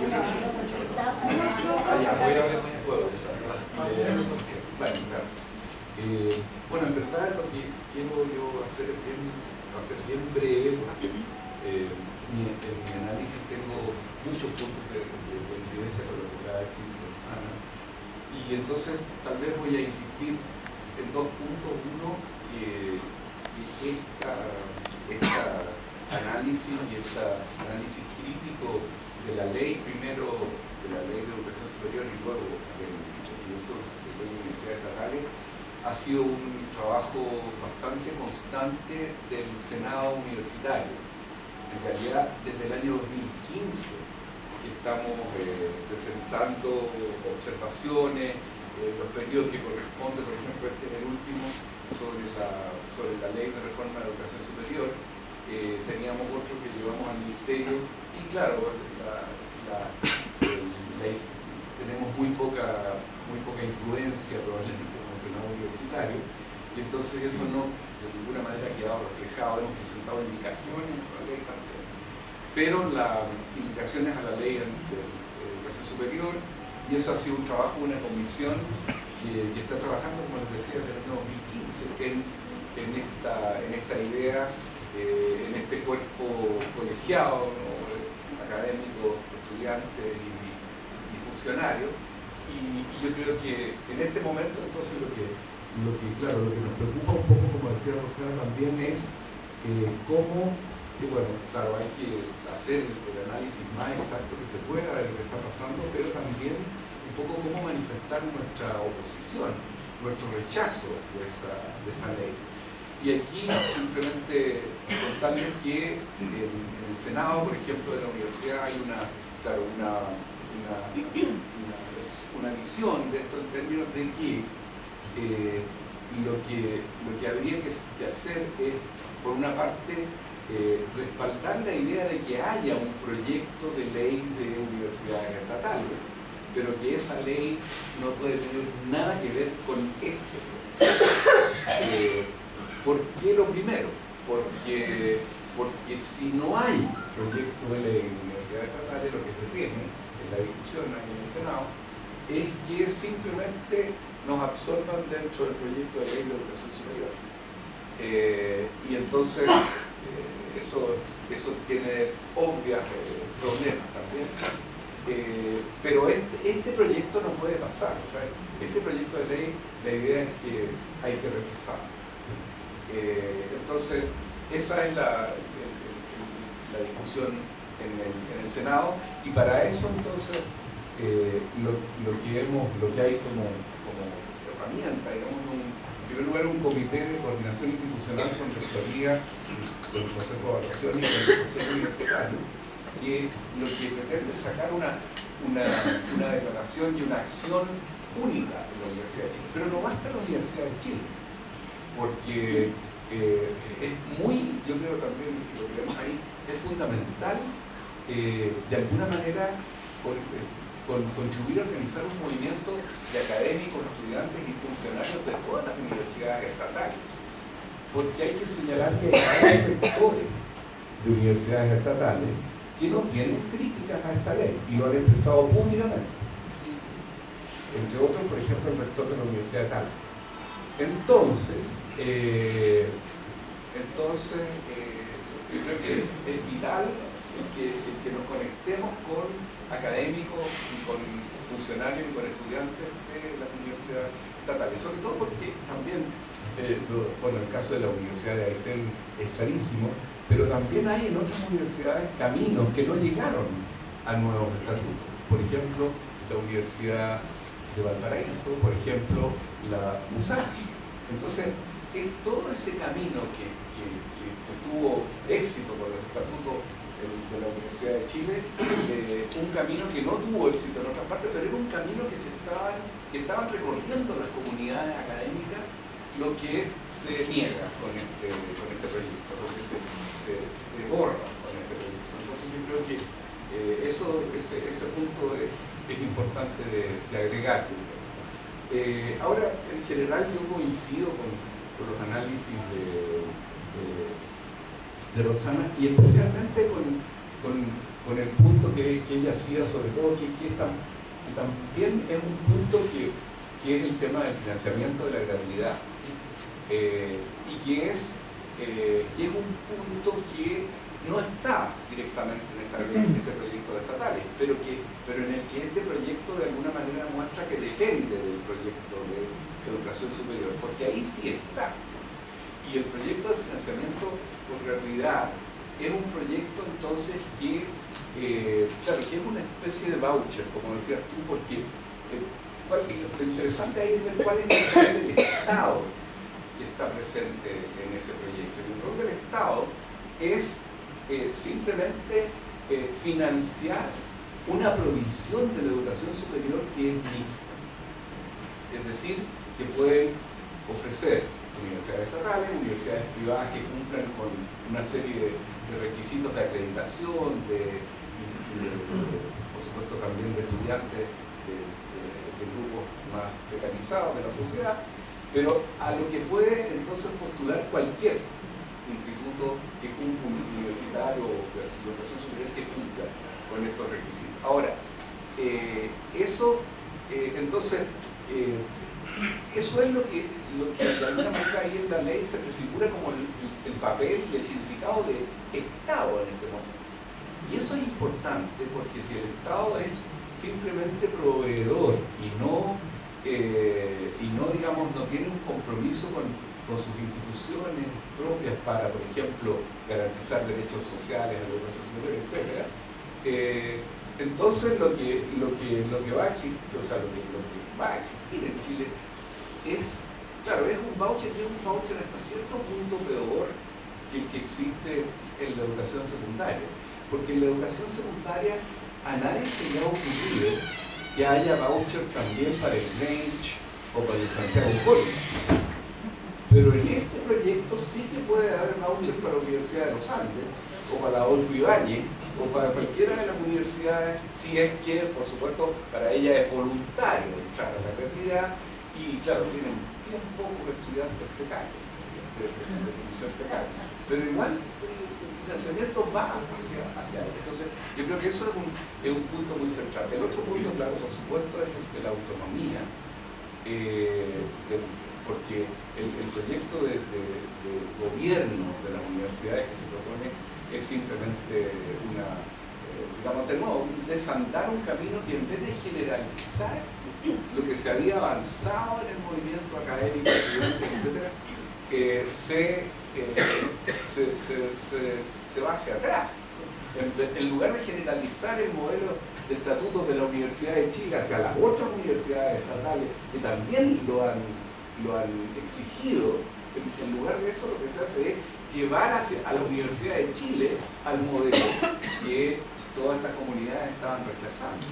ya, voy a ver si puedo usarla. Bueno, claro. Bueno, en verdad lo que quiero yo hacer va a ser bien breve, porque en mi análisis tengo muchos puntos de coincidencia con lo que acaba de decir Roxana, y entonces tal vez voy a insistir en dos puntos. Uno, que esta análisis y este análisis crítico de la ley, primero de la ley de educación superior y luego del proyecto de universidades estatales, ha sido un trabajo bastante constante del Senado universitario. En realidad, desde el año 2015 que estamos presentando observaciones, los periodos que corresponden, por ejemplo, este es el último, sobre la ley de reforma de educación superior. Teníamos otro que llevamos al ministerio y claro, tenemos muy poca influencia probablemente como Senado universitario, y entonces eso no de ninguna manera ha quedado reflejado. Hemos presentado indicaciones a la ley también, pero las indicaciones a la ley de educación superior, y eso ha sido un trabajo de una comisión que está trabajando, como les decía, desde el año 2015 en esta idea, en este cuerpo colegiado, ¿no? Académico, estudiante y funcionario. Y yo creo que en este momento, entonces, lo que nos preocupa un poco, como decía Roxana también, es cómo, bueno, claro, hay que hacer el análisis más exacto que se pueda de lo que está pasando, pero también un poco cómo manifestar nuestra oposición, nuestro rechazo de esa ley. Y aquí simplemente contarles que en el Senado, por ejemplo, de la universidad hay una visión de esto en términos de que lo que habría que hacer es, por una parte, respaldar la idea de que haya un proyecto de ley de universidades estatales, pero que esa ley no puede tener nada que ver con este proyecto. ¿Por qué lo primero? Porque si no hay proyecto de ley de universidades estatales, lo que se tiene en la discusión aquí en el Senado es que simplemente nos absorban dentro del proyecto de ley de educación superior. Y entonces eso tiene obvios problemas también. Pero este proyecto no puede pasar. O sea, este proyecto de ley, la idea es que hay que rechazarlo. Entonces, esa es la discusión en el Senado, y para eso entonces lo que hay como herramienta, digamos, en primer lugar, un comité de coordinación institucional con rectoría, con el Consejo de Evaluación y con el Consejo Universitario, que lo que pretende es sacar una declaración y una acción única de la Universidad de Chile. Pero no basta la Universidad de Chile, porque es muy, yo creo también, lo que vemos ahí, es fundamental de alguna manera contribuir a organizar un movimiento de académicos, estudiantes y funcionarios de todas las universidades estatales, porque hay que señalar que hay rectores de universidades estatales que no tienen críticas a esta ley y lo han expresado públicamente, entre otros, por ejemplo, el rector de la Universidad de Talca. Entonces, yo creo que es vital que nos conectemos con académicos y con funcionarios y con estudiantes de las universidades estatales, sobre todo porque también, bueno, el caso de la Universidad de Aysén es clarísimo, pero también hay en otras universidades caminos que no llegaron a nuevos estatutos. Por ejemplo, la Universidad de Valparaíso, por ejemplo, la USACH. Entonces, es todo ese camino que tuvo éxito con los estatutos de la Universidad de Chile, un camino que no tuvo éxito en otras partes, pero era un camino que estaban recorriendo las comunidades académicas, lo que se niega con este proyecto, lo que se borra con este proyecto. Entonces yo creo que ese punto es importante de agregar. Ahora, en general, yo coincido con los análisis de Roxana, y especialmente con con el punto que ella hacía, sobre todo, que también es un punto que es el tema del financiamiento de la gratuidad, y que es un punto que no está directamente en este proyecto de estatales, pero en el que este proyecto de alguna manera muestra que depende del proyecto de educación superior, porque ahí sí está. Y el proyecto de financiamiento por gratuidad es un proyecto entonces que, claro, que es una especie de voucher, como decías tú, porque lo interesante ahí es ver cuál es el rol del Estado que está presente en ese proyecto. Y el rol del Estado es simplemente financiar una provisión de la educación superior que es mixta. Es decir, que pueden ofrecer universidades estatales, universidades privadas que cumplan con una serie de requisitos de acreditación, por supuesto también de estudiantes de grupos más precarizados de la sociedad, pero a lo que puede entonces postular cualquier instituto que cumpla, un universitario o de educación superior que cumpla con estos requisitos. Ahora, eso es lo que de alguna manera ahí en la ley se prefigura como el papel y el significado de Estado en este momento. Y eso es importante porque si el Estado es simplemente proveedor y no digamos, no tiene un compromiso con sus instituciones propias para, por ejemplo, garantizar derechos sociales, la educación superior, etc., entonces lo que va a existir, o sea, lo que va a existir en Chile es, claro, es un voucher hasta cierto punto peor que el que existe en la educación secundaria, porque en la educación secundaria a nadie se le ha ocurrido que haya voucher también para el Range o para el Santiago College. Pero en este proyecto sí que puede haber voucher para la Universidad de los Andes, o para la Adolfo Ibáñez, o para cualquiera de las universidades, si es que, por supuesto, para ella es voluntario entrar a la gratuidad, y claro, tienen bien pocos estudiantes precarios, de condición precaria. Pero igual el financiamiento va hacia eso. Entonces, yo creo que eso es un punto muy central. El otro punto, claro, por supuesto, es el de la autonomía, porque el proyecto de gobierno de las universidades que se propone es simplemente digamos, de nuevo, desandar un camino que en vez de generalizar lo que se había avanzado en el movimiento académico, etcétera, se va hacia atrás. En lugar de generalizar el modelo de estatutos de la Universidad de Chile hacia las otras universidades estatales que también lo han exigido, en lugar de eso lo que se hace es llevar a la Universidad de Chile al modelo que todas estas comunidades estaban rechazando.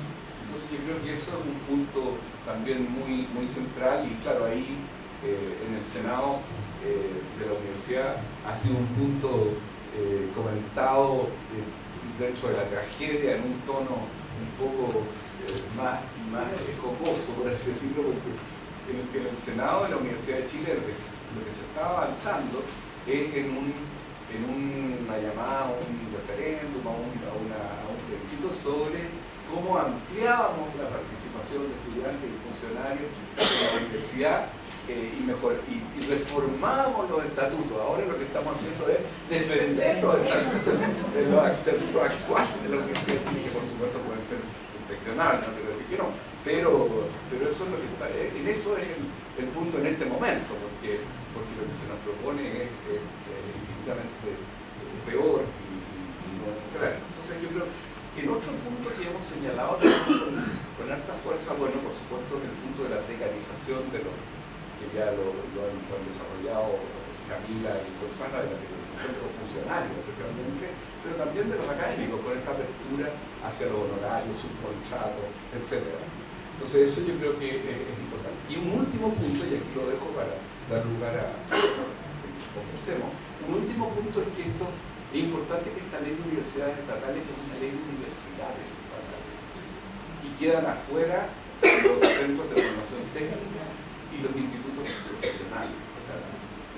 Entonces yo creo que eso es un punto también muy, muy central, y claro, ahí en el Senado de la universidad ha sido un punto comentado dentro de la tragedia en un tono un poco más jocoso, por así decirlo, porque en el Senado de la Universidad de Chile lo que se está avanzando es en una llamada a un referéndum, a un plebiscito sobre cómo ampliábamos la participación de estudiantes y funcionarios en la universidad y reformábamos los estatutos. Ahora lo que estamos haciendo es defender los estatutos actuales de la Universidad de Chile, que por supuesto pueden ser perfeccionables, no quiero decir que no, pero eso es lo que está, en eso es el punto en este momento, porque lo que se nos propone es infinitamente peor y no democrático. Entonces yo creo que el otro punto que hemos señalado con harta fuerza, bueno, por supuesto, es el punto de la precarización de los que ya lo han desarrollado Camila y Roxana, de la precarización de los funcionarios especialmente, pero también de los académicos, con esta apertura hacia los honorarios, subcontratos, etc. Entonces eso yo creo que es importante. Y un último punto, y aquí lo dejo para dar lugar a que conversemos, un último punto es que es importante que esta ley de universidades estatales es una ley de universidades estatales y quedan afuera los centros de formación técnica y los institutos profesionales.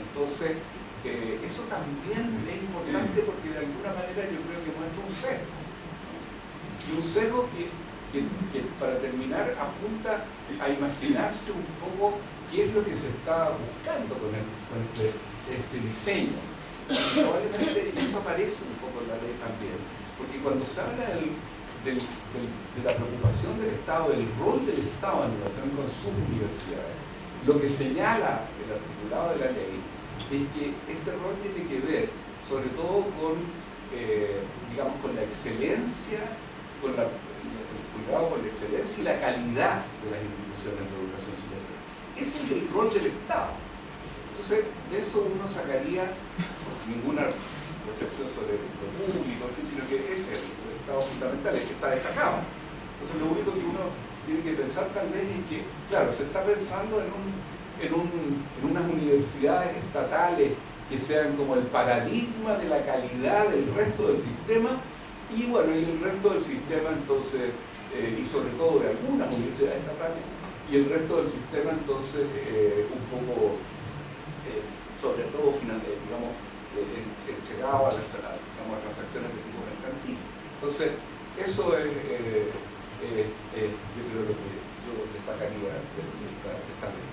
Entonces, eso también es importante porque de alguna manera yo creo que muestra un sesgo. Y un sesgo que para terminar apunta a imaginarse un poco qué es lo que se está buscando con este diseño. Y probablemente eso aparece un poco en la ley también, porque cuando se habla de la preocupación del Estado, del rol del Estado en relación con sus universidades, lo que señala el articulado de la ley es que este rol tiene que ver sobre todo con, digamos, con la excelencia, con el cuidado con la excelencia y la calidad de las instituciones de educación superior. Ese es el rol del Estado. Entonces, de eso uno sacaría ninguna reflexión sobre lo público, en fin, sino que ese es el Estado fundamental, el que está destacado. Entonces, lo único que uno tiene que pensar tal vez es que, claro, se está pensando en unas universidades estatales que sean como el paradigma de la calidad del resto del sistema, y bueno, y el resto del sistema entonces, y sobre todo de algunas universidades estatales, y el resto del sistema entonces un poco, sobre todo, digamos, entregado a las transacciones de tipo mercantil. Entonces, eso es, yo creo lo que yo destacaría de esta ley.